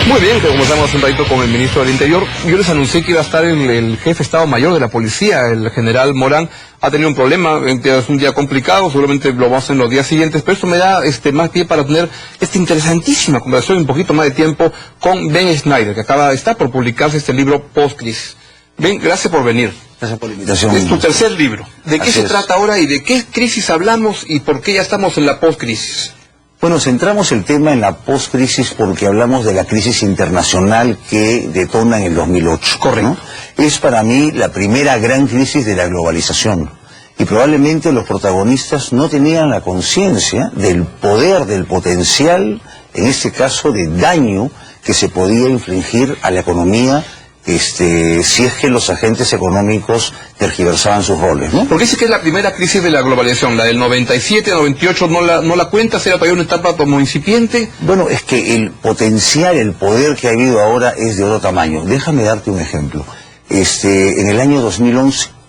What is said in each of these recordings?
Muy bien, comenzamos un ratito con el ministro del Interior. Yo les anuncié que iba a estar el jefe de Estado Mayor de la Policía, el general Morán. Ha tenido un problema, es un día complicado, seguramente lo vamos a hacer en los días siguientes, pero esto me da más pie para tener esta interesantísima conversación y un poquito más de tiempo con Ben Schneider, que está por publicarse este libro Post-Crisis. Ben, gracias por venir. Gracias por la invitación. Es tu tercer libro. ¿De qué se trata ahora y de qué crisis hablamos y por qué ya estamos en la post-crisis? Bueno, centramos el tema en la post-crisis porque hablamos de la crisis internacional que detona en el 2008. Correcto. ¿No? Es para mí la primera gran crisis de la globalización. Y probablemente los protagonistas no tenían la conciencia del poder, del potencial, en este caso de daño que se podía infligir a la economía si es que los agentes económicos tergiversaban sus roles, ¿no? Porque dice que es la primera crisis de la globalización, la del 97, 98, no la cuentas, era todavía una etapa como incipiente. Bueno, es que el potencial, el poder que ha habido ahora es de otro tamaño. Déjame darte un ejemplo. En el año 2011,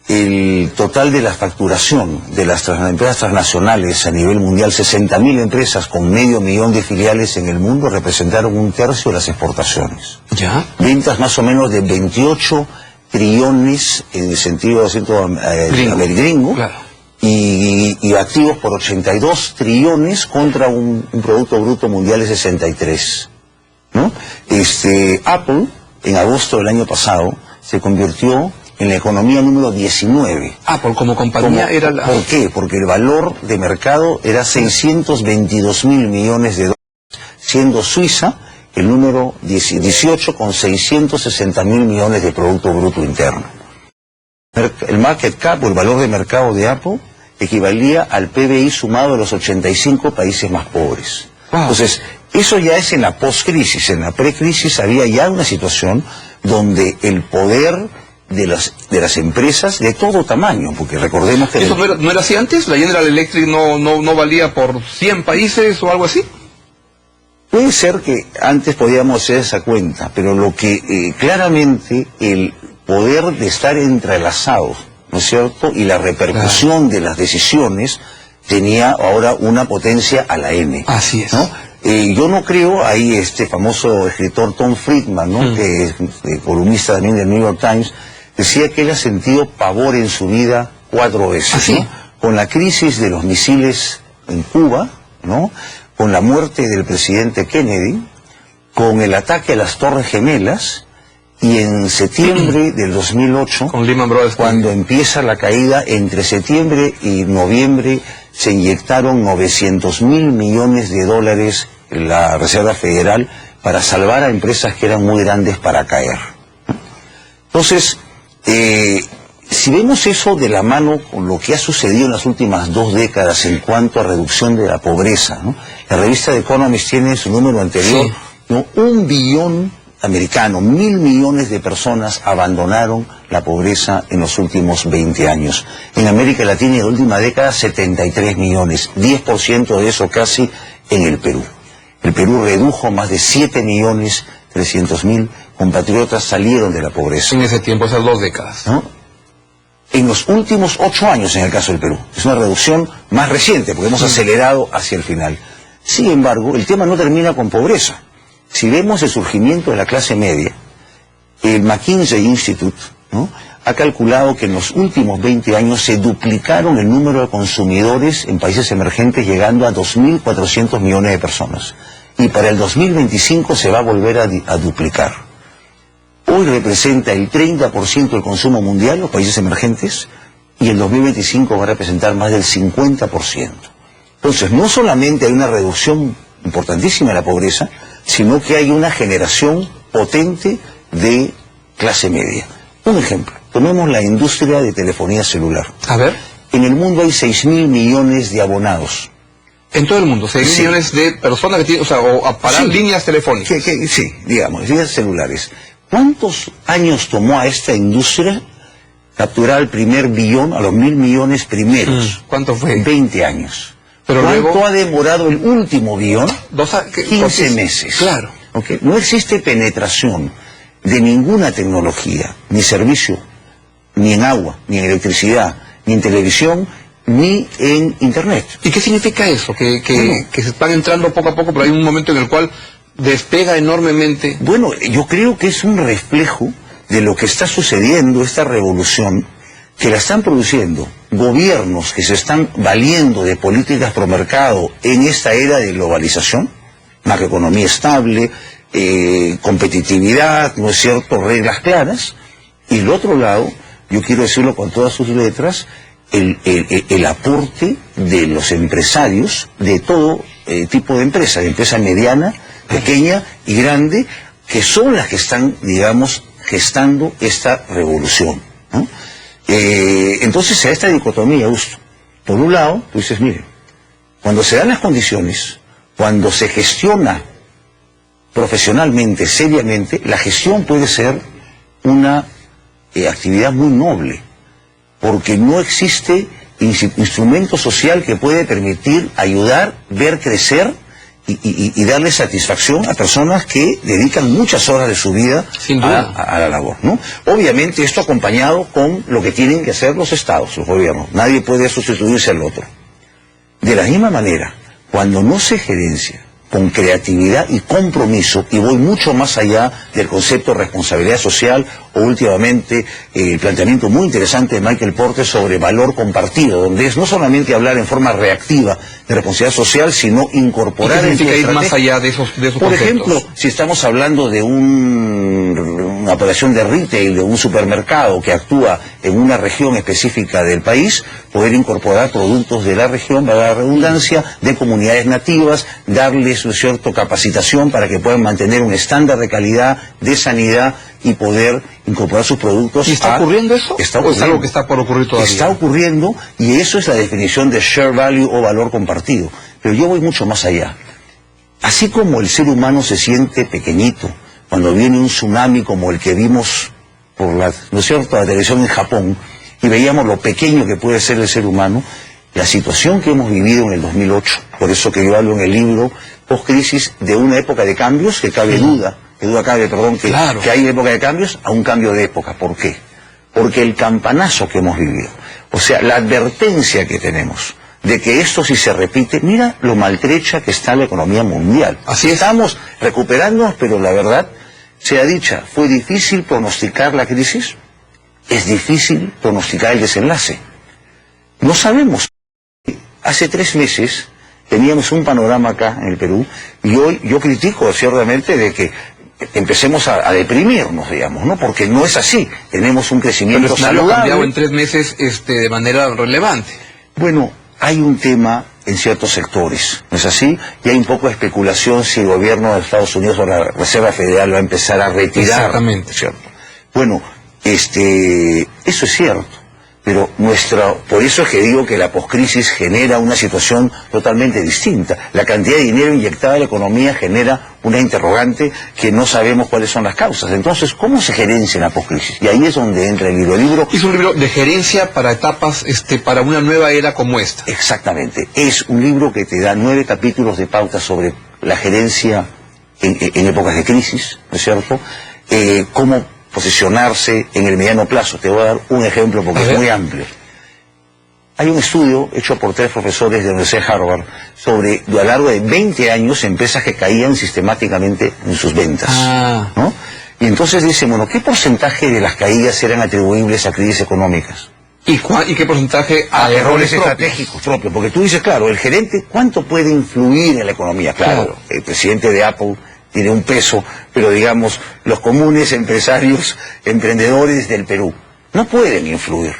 el total de la facturación de las empresas transnacionales a nivel mundial, 60.000 empresas con 500.000 de filiales en el mundo, representaron 1/3 de las exportaciones. ¿Ya? Ventas más o menos de 28 trillones en el sentido de gringo, claro. y activos por 82 trillones contra un Producto Bruto Mundial de 63. ¿No? Apple, en agosto del año pasado, se convirtió en la economía número 19. Apple como compañía era la... ¿Por qué? Porque el valor de mercado era 622.000 millones de dólares, siendo Suiza el número 18 con 660.000 millones de Producto Bruto Interno. El market cap, o el valor de mercado de Apple, equivalía al PBI sumado de los 85 países más pobres. Wow. Entonces, eso ya es en la post-crisis. En la pre-crisis había ya una situación donde el poder de las empresas de todo tamaño, porque recordemos que... ¿Eso no era así antes? ¿La General Electric no valía por 100 países o algo así? Puede ser que antes podíamos hacer esa cuenta, pero lo que claramente el poder de estar entrelazados, ¿no es cierto?, y la repercusión de las decisiones tenía ahora una potencia a la N. Así es. ¿No? Yo no creo, ahí este famoso escritor Tom Friedman, ¿no?, que es columnista también del New York Times, decía que él ha sentido pavor en su vida 4 veces. ¿Ah, sí? ¿No? Con la crisis de los misiles en Cuba, ¿no?, con la muerte del presidente Kennedy, con el ataque a las Torres Gemelas, y en septiembre del 2008, con Lehman Brothers, cuando empieza la caída, entre septiembre y noviembre se inyectaron 900.000 millones de dólares en la Reserva Federal para salvar a empresas que eran muy grandes para caer. Entonces, si vemos eso de la mano con lo que ha sucedido en las últimas 2 décadas en cuanto a reducción de la pobreza, ¿no?, la revista The Economist tiene su número anterior, sí, ¿no?, 1 billón americano, 1.000 millones de personas abandonaron la pobreza en los últimos 20 años. En América Latina en la última década 73 millones, 10% de eso casi en el Perú. El Perú redujo más de 7.300.000 compatriotas salieron de la pobreza. en ese tiempo, esas 2 décadas. ¿No? En los últimos 8 años en el caso del Perú. Es una reducción más reciente porque hemos acelerado hacia el final. Sin embargo, el tema no termina con pobreza. Si vemos el surgimiento de la clase media, el McKinsey Institute, ¿no?, ha calculado que en los últimos 20 años se duplicaron el número de consumidores en países emergentes, llegando a 2.400 millones de personas. Y para el 2025 se va a volver a duplicar. Hoy representa el 30% del consumo mundial, los países emergentes, y el 2025 va a representar más del 50%. Entonces, no solamente hay una reducción importantísima de la pobreza, sino que hay una generación potente de clase media. Un ejemplo, tomemos la industria de telefonía celular. A ver. En el mundo hay 6.000 millones de abonados. En todo el mundo, 6 Sí. millones de personas que tienen, o para Sí. líneas telefónicas. Sí, digamos, líneas celulares. ¿Cuántos años tomó a esta industria capturar el primer billón, a los 1.000 millones primeros? ¿Cuánto fue? 20 años. Pero ¿Cuánto luego ha demorado el último billón? 15 meses. Claro. ¿Okay? No existe penetración de ninguna tecnología, ni servicio, ni en agua, ni en electricidad, ni en televisión, ni en Internet. ¿Y qué significa eso? Que se están entrando poco a poco, pero hay un momento en el cual despega enormemente. Bueno, yo creo que es un reflejo de lo que está sucediendo, esta revolución, que la están produciendo gobiernos que se están valiendo de políticas pro mercado en esta era de globalización, macroeconomía estable, competitividad, ¿no es cierto?, reglas claras, y el otro lado, yo quiero decirlo con todas sus letras, el aporte de los empresarios de todo tipo de empresa mediana, pequeña y grande, que son las que están, digamos, gestando esta revolución, ¿no? Entonces, a esta dicotomía, Augusto, por un lado, tú dices, mire, cuando se dan las condiciones, cuando se gestiona profesionalmente, seriamente, la gestión puede ser una actividad muy noble, porque no existe instrumento social que puede permitir ayudar, ver crecer y darle satisfacción a personas que dedican muchas horas de su vida a la labor, ¿no? Obviamente esto acompañado con lo que tienen que hacer los estados, los gobiernos. Nadie puede sustituirse al otro. De la misma manera, cuando no se gerencia con creatividad y compromiso, y voy mucho más allá del concepto de responsabilidad social, o últimamente el planteamiento muy interesante de Michael Porter sobre valor compartido, donde es no solamente hablar en forma reactiva de responsabilidad social, sino incorporar en tu ir más allá de esos Por conceptos. ejemplo, si estamos hablando de una operación de retail, de un supermercado que actúa en una región específica del país, poder incorporar productos de la región, valga la redundancia, de comunidades nativas, darles, ¿no es cierto?, capacitación para que puedan mantener un estándar de calidad, de sanidad, y poder incorporar sus productos. ¿Y está ocurriendo eso? Está ocurriendo. ¿O es algo que está por ocurrir todavía? Está ocurriendo, y eso es la definición de share value o valor compartido. Pero yo voy mucho más allá. Así como el ser humano se siente pequeñito cuando viene un tsunami como el que vimos por la, ¿no es cierto?, la televisión en Japón, y veíamos lo pequeño que puede ser el ser humano, la situación que hemos vivido en el 2008, por eso que yo hablo en el libro Post-Crisis de una época de cambios que cabe duda, que hay época de cambios a un cambio de época. ¿Por qué? Porque el campanazo que hemos vivido, o sea, la advertencia que tenemos de que esto si se repite, mira lo maltrecha que está la economía mundial. Así estamos recuperándonos, pero la verdad sea dicha, fue difícil pronosticar la crisis, es difícil pronosticar el desenlace. No sabemos. Hace 3 meses teníamos un panorama acá en el Perú, y hoy yo critico ciertamente de que empecemos a deprimirnos, digamos, ¿no? Porque no es así. Tenemos un crecimiento saludable. Ha cambiado en 3 meses de manera relevante. Bueno, hay un tema en ciertos sectores, ¿no es así? Y hay un poco de especulación si el gobierno de Estados Unidos o la Reserva Federal va a empezar a retirar. Exactamente. ¿Cierto? Bueno, eso es cierto. Pero por eso es que digo que la poscrisis genera una situación totalmente distinta. La cantidad de dinero inyectada a la economía genera una interrogante que no sabemos cuáles son las causas. Entonces, ¿cómo se gerencia la poscrisis? Y ahí es donde entra el libro. El libro es un libro de gerencia para etapas, para una nueva era como esta. Exactamente. Es un libro que te da 9 capítulos de pauta sobre la gerencia en épocas de crisis, ¿no es cierto? Cómo posicionarse en el mediano plazo. Te voy a dar un ejemplo porque es muy amplio. Hay un estudio hecho por 3 profesores de la Universidad de Harvard sobre, a lo largo de 20 años, empresas que caían sistemáticamente en sus ventas, ¿no? Y entonces dicen, bueno, ¿qué porcentaje de las caídas eran atribuibles a crisis económicas? ¿Y qué porcentaje a errores estratégicos propios? Porque tú dices, claro, el gerente, ¿cuánto puede influir en la economía? Claro, el presidente de Apple tiene un peso, pero digamos, los comunes empresarios, emprendedores del Perú, no pueden influir.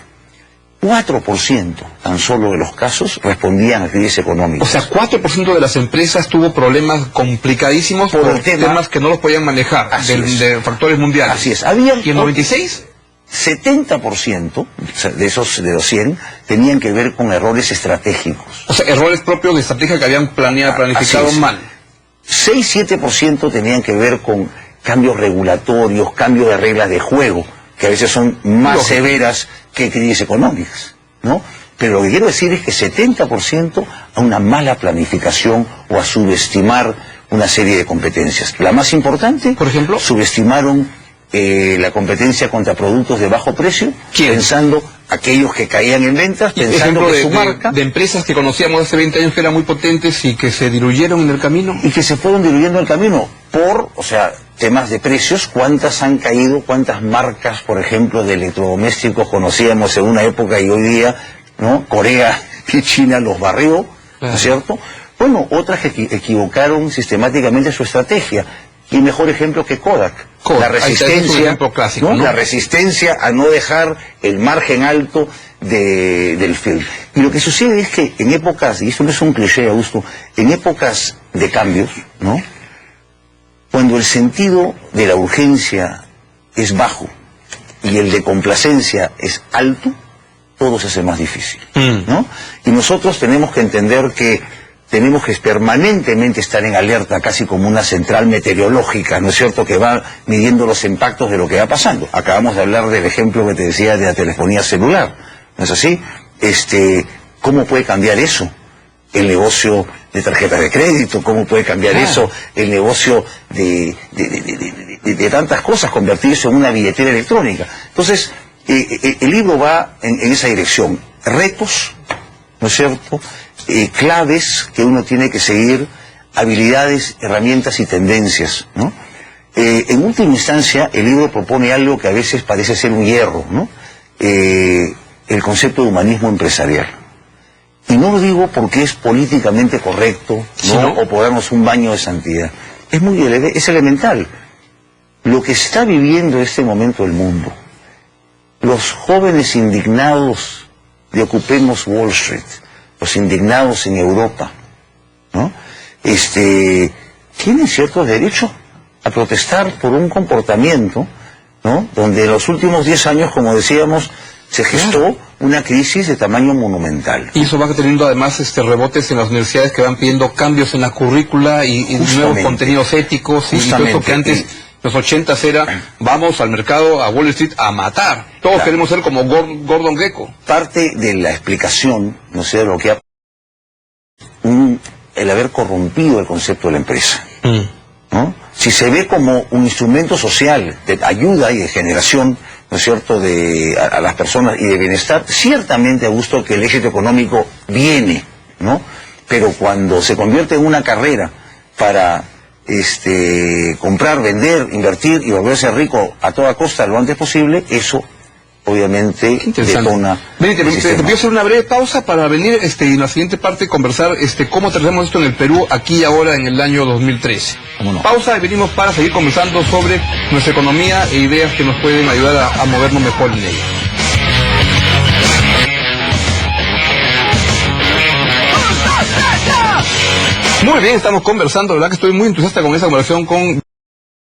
4% tan solo de los casos respondían a crisis económica. O sea, 4% de las empresas tuvo problemas complicadísimos por temas que no los podían manejar, de factores mundiales. Así es. ¿Y el 96%? 70% de los 100 tenían que ver con errores estratégicos. O sea, errores propios de estrategia que habían planificado mal. 6-7% tenían que ver con cambios regulatorios, cambios de reglas de juego, que a veces son más severas que crisis económicas, ¿no? Pero lo que quiero decir es que 70% a una mala planificación o a subestimar una serie de competencias. La más importante, por ejemplo, subestimaron la competencia contra productos de bajo precio, ¿quién? Pensando aquellos que caían en ventas pensando ejemplo que su marca... de empresas que conocíamos hace 20 años que eran muy potentes y que se diluyeron en el camino. Y que se fueron diluyendo en el camino por, o sea, temas de precios. ¿Cuántas han caído? ¿Cuántas marcas, por ejemplo, de electrodomésticos conocíamos en una época y hoy día, ¿no? Corea y China los barrió, ¿no es cierto? Bueno, otras que equivocaron sistemáticamente su estrategia. Y mejor ejemplo que Kodak. La resistencia, clásico, ¿no? La resistencia a no dejar el margen alto del film. Y lo que sucede es que en épocas, y esto no es un cliché, Augusto, en épocas de cambios, ¿no? Cuando el sentido de la urgencia es bajo y el de complacencia es alto, todo se hace más difícil, ¿no? Y nosotros tenemos que entender que tenemos que permanentemente estar en alerta, casi como una central meteorológica, ¿no es cierto?, que va midiendo los impactos de lo que va pasando. Acabamos de hablar del ejemplo que te decía de la telefonía celular, ¿no es así? ¿Cómo puede cambiar eso el negocio de tarjetas de crédito? ¿Cómo puede cambiar eso el negocio de tantas cosas, convertirse en una billetera electrónica? Entonces, el libro va en esa dirección. Retos, ¿no es cierto?, claves que uno tiene que seguir, habilidades, herramientas y tendencias, ¿no? En última instancia, el libro propone algo que a veces parece ser un hierro, ¿no? El concepto de humanismo empresarial. Y no lo digo porque es políticamente correcto, ¿no? O por darnos un baño de santidad. Es elemental. Lo que está viviendo en este momento el mundo, los jóvenes indignados de Ocupemos Wall Street, los indignados en Europa, ¿no? Tienen cierto derecho a protestar por un comportamiento, ¿no?, donde en los últimos 10 años, como decíamos, se gestó una crisis de tamaño monumental. Y eso va teniendo además rebotes en las universidades que van pidiendo cambios en la currícula y nuevos contenidos éticos y todo eso que antes... Los 80s era, vamos al mercado, a Wall Street, a matar. Todos queremos ser como Gordon Gekko. Parte de la explicación, no sé, de lo que ha... el haber corrompido el concepto de la empresa, ¿no? Si se ve como un instrumento social de ayuda y de generación, ¿no es cierto?, a las personas y de bienestar, ciertamente, Augusto, que el éxito económico viene, ¿no? Pero cuando se convierte en una carrera para... comprar, vender, invertir y volverse rico a toda costa lo antes posible, eso obviamente detona. Te voy a hacer una breve pausa para venir en la siguiente parte conversar cómo tratamos esto en el Perú aquí y ahora en el año 2013. ¿Cómo no? Pausa y venimos para seguir conversando sobre nuestra economía e ideas que nos pueden ayudar a movernos mejor en ella. Muy bien, estamos conversando, la verdad que estoy muy entusiasta con esa conversación con Ben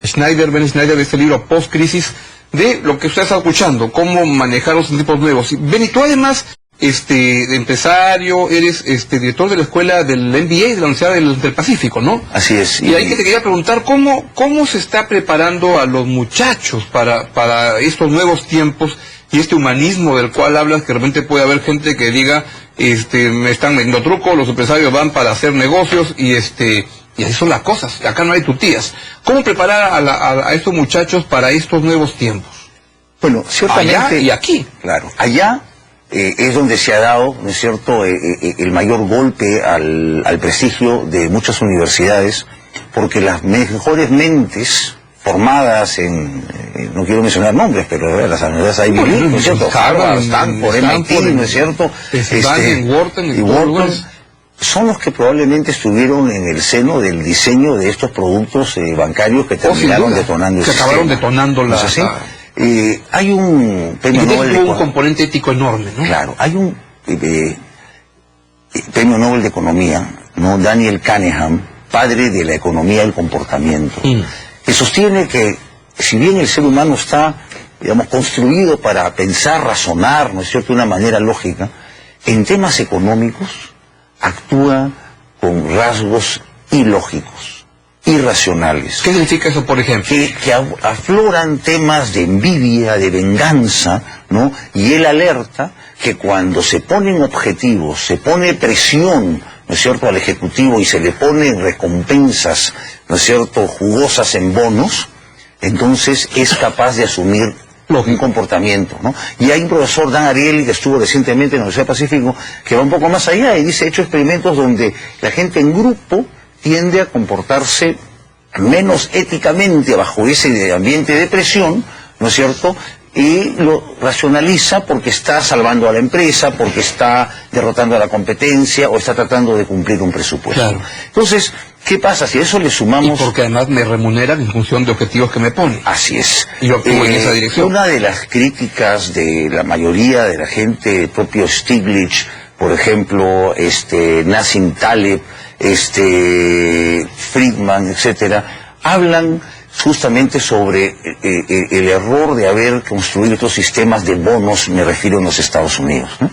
Schneider, de este libro Post-Crisis, de lo que usted está escuchando, cómo manejar los tiempos nuevos. Ben, y tú además, de empresario, eres director de la escuela del MBA de la Universidad del Pacífico, ¿no? Así es. Y ahí que te quería preguntar, ¿cómo se está preparando a los muchachos para estos nuevos tiempos y este humanismo del cual hablas, que de repente puede haber gente que diga... me están vendiendo truco, los empresarios van para hacer negocios y así son las cosas, acá no hay tutías. ¿Cómo preparar a estos muchachos para estos nuevos tiempos? Bueno, ciertamente... Allá y aquí. Claro, allá es donde se ha dado, ¿no es cierto?, el mayor golpe al prestigio de muchas universidades, porque las mejores mentes formadas no quiero mencionar nombres, pero las universidades Ivy League, ¿no es cierto? Harvard, Stanford, MIT, ¿no es cierto? Wharton, son los que probablemente estuvieron en el seno del diseño de estos productos bancarios que terminaron detonando el sistema. Acabaron detonando la... hay un premio Nobel de un componente ético enorme, ¿no? Claro, hay un premio Nobel de Economía, ¿no?, Daniel Kahneman, padre de la economía del comportamiento, que sostiene que si bien el ser humano está, digamos, construido para pensar, razonar, ¿no es cierto?, de una manera lógica, en temas económicos actúa con rasgos ilógicos, irracionales. ¿Qué significa eso, por ejemplo? Que afloran temas de envidia, de venganza, ¿no? Y él alerta que cuando se ponen objetivos, se pone presión, ¿no es cierto?, al Ejecutivo y se le ponen recompensas, ¿no es cierto?, jugosas en bonos, entonces es capaz de asumir un comportamiento, ¿no? Y hay un profesor, Dan Ariely, que estuvo recientemente en la Universidad del Pacífico, que va un poco más allá y dice, he hecho experimentos donde la gente en grupo tiende a comportarse menos éticamente bajo ese ambiente de presión, ¿no es cierto?, y lo racionaliza porque está salvando a la empresa, porque está derrotando a la competencia o está tratando de cumplir un presupuesto. Claro. Entonces, ¿qué pasa si a eso le sumamos? Y porque además me remuneran en función de objetivos que me ponen. Así es. Y yo actúo en esa dirección. Una de las críticas de la mayoría de la gente, el propio Stiglitz, por ejemplo, Nassim Taleb, Friedman, etcétera, hablan justamente sobre el error de haber construido estos sistemas de bonos, me refiero en los Estados Unidos, ¿no?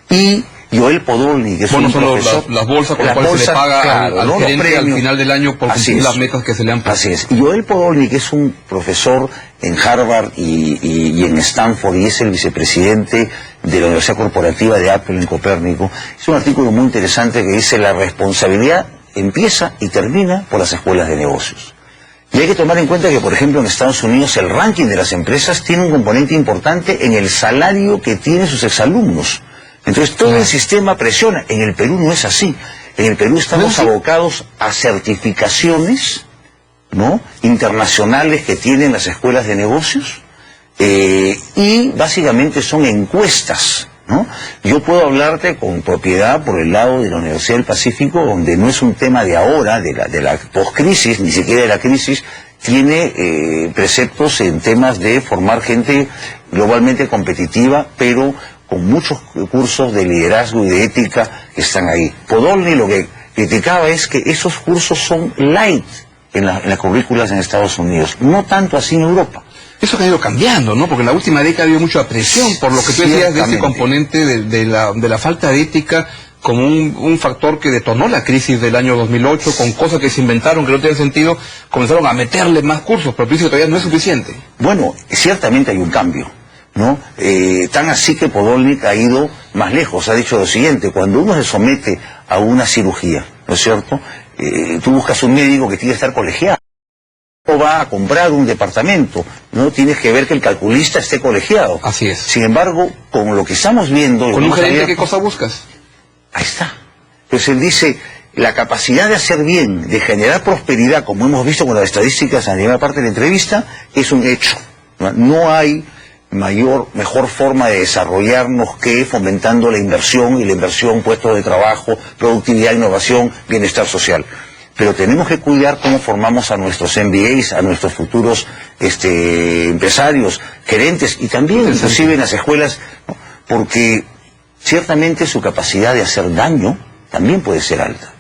Y Joel Podolny, que es un profesor... las bolsas con las cuales se le paga al gerente al final del año por cumplir las metas que se le han puesto. Así es. Y Joel Podolny, que es un profesor en Harvard y en Stanford, y es el vicepresidente de la Universidad Corporativa de Apple en Copérnico, es un artículo muy interesante que dice: la responsabilidad empieza y termina por las escuelas de negocios. Y hay que tomar en cuenta que, por ejemplo, en Estados Unidos el ranking de las empresas tiene un componente importante en el salario que tienen sus exalumnos. Entonces todo el sistema presiona. En el Perú no es así. En el Perú estamos abocados a certificaciones, ¿no?, internacionales que tienen las escuelas de negocios, y básicamente son encuestas, ¿no? Yo puedo hablarte con propiedad por el lado de la Universidad del Pacífico, donde no es un tema de ahora, de la poscrisis, ni siquiera de la crisis, tiene preceptos en temas de formar gente globalmente competitiva, pero con muchos cursos de liderazgo y de ética que están ahí. Podolny lo que criticaba es que esos cursos son light en las currículas en Estados Unidos, no tanto así en Europa. Eso ha ido cambiando, ¿no? Porque en la última década ha habido mucha presión por lo que tú decías de ese componente de la falta de ética como un factor que detonó la crisis del año 2008, con cosas que se inventaron que no tenían sentido, comenzaron a meterle más cursos, pero pienso que todavía no es suficiente. Bueno, ciertamente hay un cambio, ¿no? Tan así que Podolny ha ido más lejos, ha dicho lo siguiente: cuando uno se somete a una cirugía, ¿no es cierto?, tú buscas un médico que tiene que estar colegiado. No va a comprar un departamento, no tienes que ver que el calculista esté colegiado. Así es. Sin embargo, con lo que estamos viendo... ¿Con un gerente qué cosa buscas? Ahí está. Pues él dice, la capacidad de hacer bien, de generar prosperidad, como hemos visto con las estadísticas en la primera parte de la entrevista, es un hecho. No hay mejor forma de desarrollarnos que fomentando la inversión, y la inversión, puestos de trabajo, productividad, innovación, bienestar social. Pero tenemos que cuidar cómo formamos a nuestros MBAs, a nuestros futuros empresarios, gerentes, y también inclusive en las escuelas, ¿no?, porque ciertamente su capacidad de hacer daño también puede ser alta.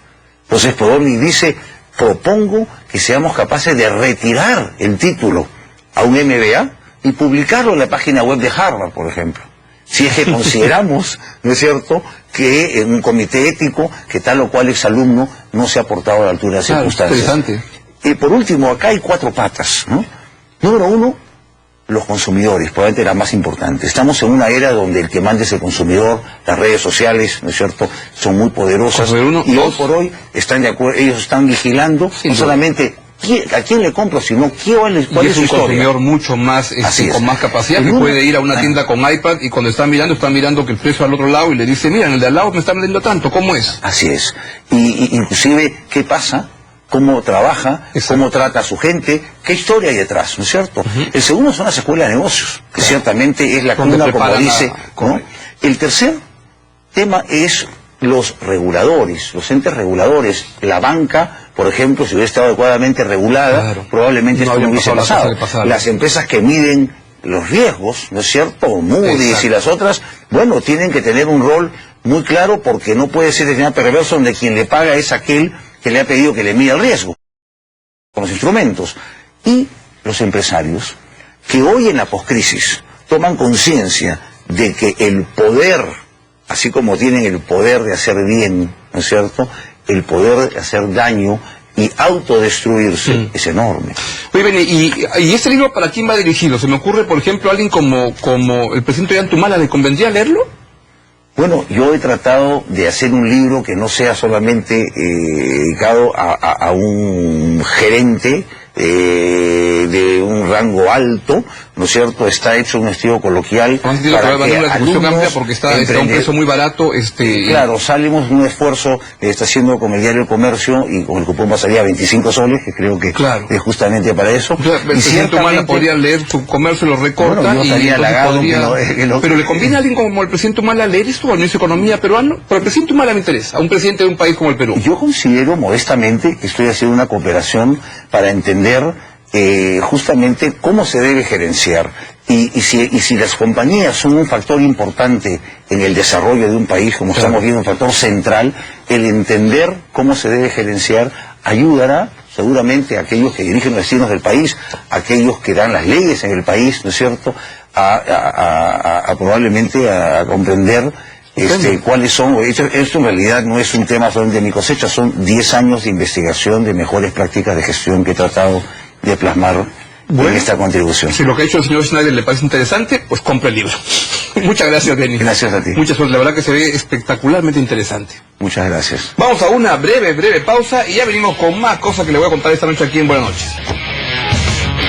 Entonces Podolny dice, propongo que seamos capaces de retirar el título a un MBA y publicarlo en la página web de Harvard, por ejemplo. Si es que consideramos, ¿no es cierto?, que en un comité ético, que tal o cual exalumno no se ha portado a la altura de las circunstancias. Interesante. Por último, acá hay 4 patas, ¿no? Número 1, los consumidores, probablemente la más importante. Estamos en una era donde el que manda es el consumidor, las redes sociales, ¿no es cierto?, son muy poderosas. Y hoy por hoy están de acuerdo, ellos están vigilando, no solamente a quién le compro, sino cuál es su historia. Es un consumidor mucho más, con más capacidad, que puede ir a una tienda con iPad y cuando está mirando que el precio al otro lado y le dice, mira, en el de al lado me está vendiendo tanto, ¿cómo es? Así es. Y inclusive, ¿qué pasa? ¿Cómo trabaja? ¿Cómo trata a su gente? ¿Qué historia hay detrás? ¿No es cierto? El segundo son las escuelas de negocios, que ciertamente es la cuna, como dice, ¿no? El tercer tema es los reguladores, los entes reguladores. La banca, por ejemplo, si hubiera estado adecuadamente regulada, probablemente esto no hubiese pasado. Las empresas que miden los riesgos, ¿no es cierto? Moody's y las otras, bueno, tienen que tener un rol muy claro, porque no puede ser de perverso donde quien le paga es aquel que le ha pedido que le mida el riesgo con los instrumentos. Y los empresarios, que hoy en la poscrisis toman conciencia de que el poder, así como tienen el poder de hacer bien, ¿no es cierto?, el poder de hacer daño y autodestruirse es enorme. Oye, Beni, ¿y este libro para quién va dirigido? Se me ocurre, por ejemplo, alguien como el presidente Ollantumala, ¿le convendría leerlo? Bueno, yo he tratado de hacer un libro que no sea solamente dedicado a un gerente de un rango alto, ¿no es cierto? Está hecho un estudio coloquial para que una discusión amplia porque está a un precio muy barato. Claro, salimos de un esfuerzo que está haciendo con el diario El Comercio y con el cupón pasaría a 25 soles, que creo que es justamente para eso. O sea, el presidente Humala podría leer su Comercio, lo recorta, bueno, yo estaría halagado pero ¿le conviene a alguien como el presidente Humala leer esto al ministro de Economía peruano? Pero el presidente Humala me interesa, a un presidente de un país como el Perú. Yo considero modestamente que estoy haciendo una cooperación para entender justamente cómo se debe gerenciar y si las compañías son un factor importante en el desarrollo de un país, como estamos viendo, un factor central, el entender cómo se debe gerenciar ayudará seguramente a aquellos que dirigen los destinos del país, a aquellos que dan las leyes en el país, ¿no es cierto?, probablemente a comprender cuáles son. Esto en realidad no es un tema solamente de mi cosecha, son 10 años de investigación de mejores prácticas de gestión que he tratado de plasmar en esta contribución. Si lo que ha hecho el señor Schneider le parece interesante, pues compre el libro. Muchas gracias, Denis. Gracias a ti. Mucha suerte, la verdad que se ve espectacularmente interesante. Muchas gracias. Vamos a una breve pausa y ya venimos con más cosas que le voy a contar esta noche aquí en Buenas Noches.